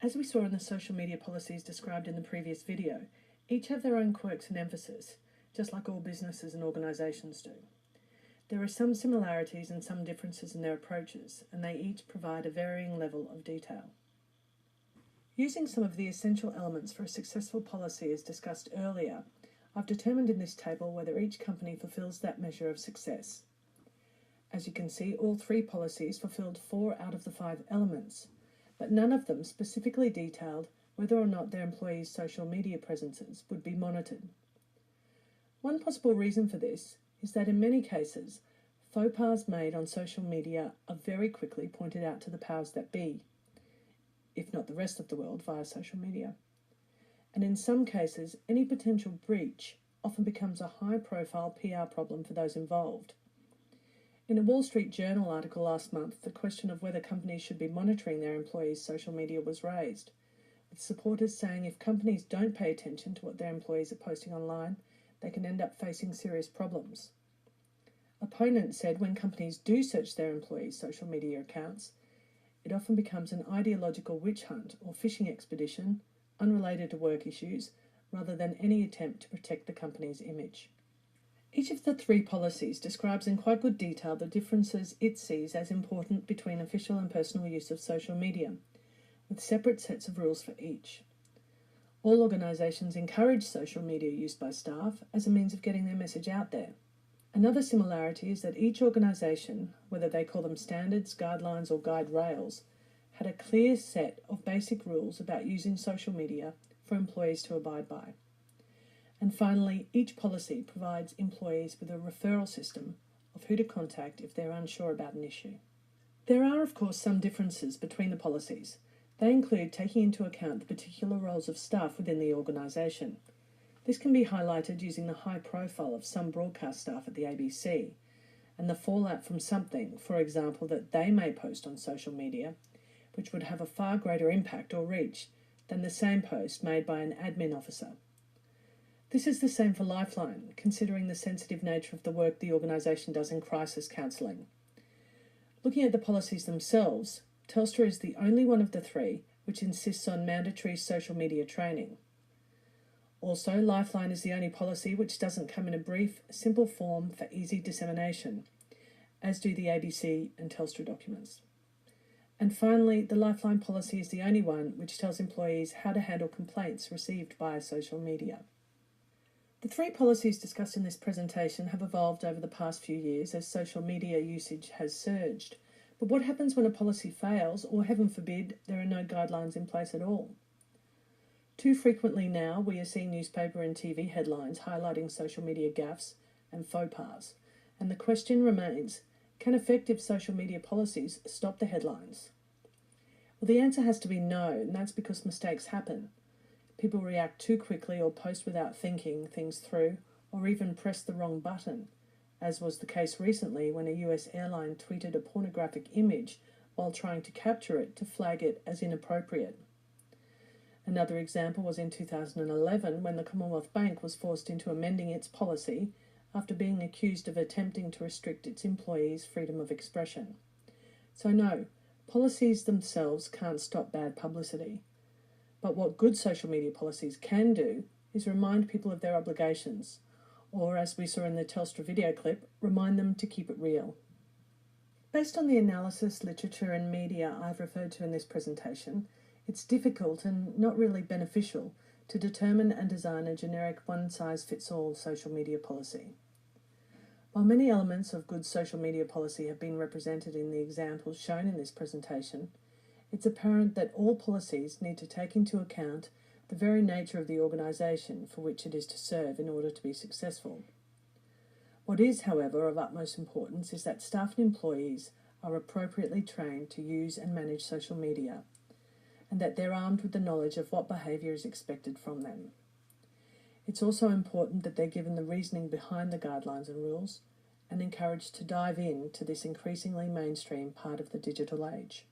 As we saw in the social media policies described in the previous video, each have their own quirks and emphasis, just like all businesses and organisations do. There are some similarities and some differences in their approaches, and they each provide a varying level of detail. Using some of the essential elements for a successful policy as discussed earlier, I've determined in this table whether each company fulfills that measure of success. As you can see, all three policies fulfilled 4 out of the 5 elements, but none of them specifically detailed whether or not their employees' social media presences would be monitored. One possible reason for this is that in many cases, faux pas made on social media are very quickly pointed out to the powers that be, if not the rest of the world via social media. And in some cases, any potential breach often becomes a high-profile PR problem for those involved. In a Wall Street Journal article last month, the question of whether companies should be monitoring their employees' social media was raised, with supporters saying if companies don't pay attention to what their employees are posting online, they can end up facing serious problems. Opponents said when companies do search their employees' social media accounts, it often becomes an ideological witch hunt or fishing expedition, unrelated to work issues, rather than any attempt to protect the company's image. Each of the 3 policies describes in quite good detail the differences it sees as important between official and personal use of social media, with separate sets of rules for each. All organisations encourage social media use by staff as a means of getting their message out there. Another similarity is that each organisation, whether they call them standards, guidelines or guide rails, had a clear set of basic rules about using social media for employees to abide by. And finally, each policy provides employees with a referral system of who to contact if they're unsure about an issue. There are, of course, some differences between the policies. They include taking into account the particular roles of staff within the organisation. This can be highlighted using the high profile of some broadcast staff at the ABC, and the fallout from something, for example, that they may post on social media, which would have a far greater impact or reach than the same post made by an admin officer. This is the same for Lifeline, considering the sensitive nature of the work the organisation does in crisis counselling. Looking at the policies themselves, Telstra is the only one of the 3 which insists on mandatory social media training. Also, Lifeline is the only policy which doesn't come in a brief, simple form for easy dissemination, as do the ABC and Telstra documents. And finally, the Lifeline policy is the only one which tells employees how to handle complaints received via social media. The 3 policies discussed in this presentation have evolved over the past few years as social media usage has surged. But what happens when a policy fails, or heaven forbid, there are no guidelines in place at all? Too frequently now, we are seeing newspaper and TV headlines highlighting social media gaffes and faux pas, and the question remains, can effective social media policies stop the headlines? Well, the answer has to be no, and that's because mistakes happen. People react too quickly or post without thinking things through, or even press the wrong button, as was the case recently when a US airline tweeted a pornographic image while trying to capture it to flag it as inappropriate. Another example was in 2011 when the Commonwealth Bank was forced into amending its policy after being accused of attempting to restrict its employees' freedom of expression. So no, policies themselves can't stop bad publicity. But what good social media policies can do is remind people of their obligations, or as we saw in the Telstra video clip, remind them to keep it real. Based on the analysis, literature and media I've referred to in this presentation, it's difficult and not really beneficial to determine and design a generic one-size-fits-all social media policy. While many elements of good social media policy have been represented in the examples shown in this presentation, it's apparent that all policies need to take into account the very nature of the organisation for which it is to serve in order to be successful. What is, however, of utmost importance is that staff and employees are appropriately trained to use and manage social media, and that they're armed with the knowledge of what behaviour is expected from them. It's also important that they're given the reasoning behind the guidelines and rules, and encouraged to dive into this increasingly mainstream part of the digital age.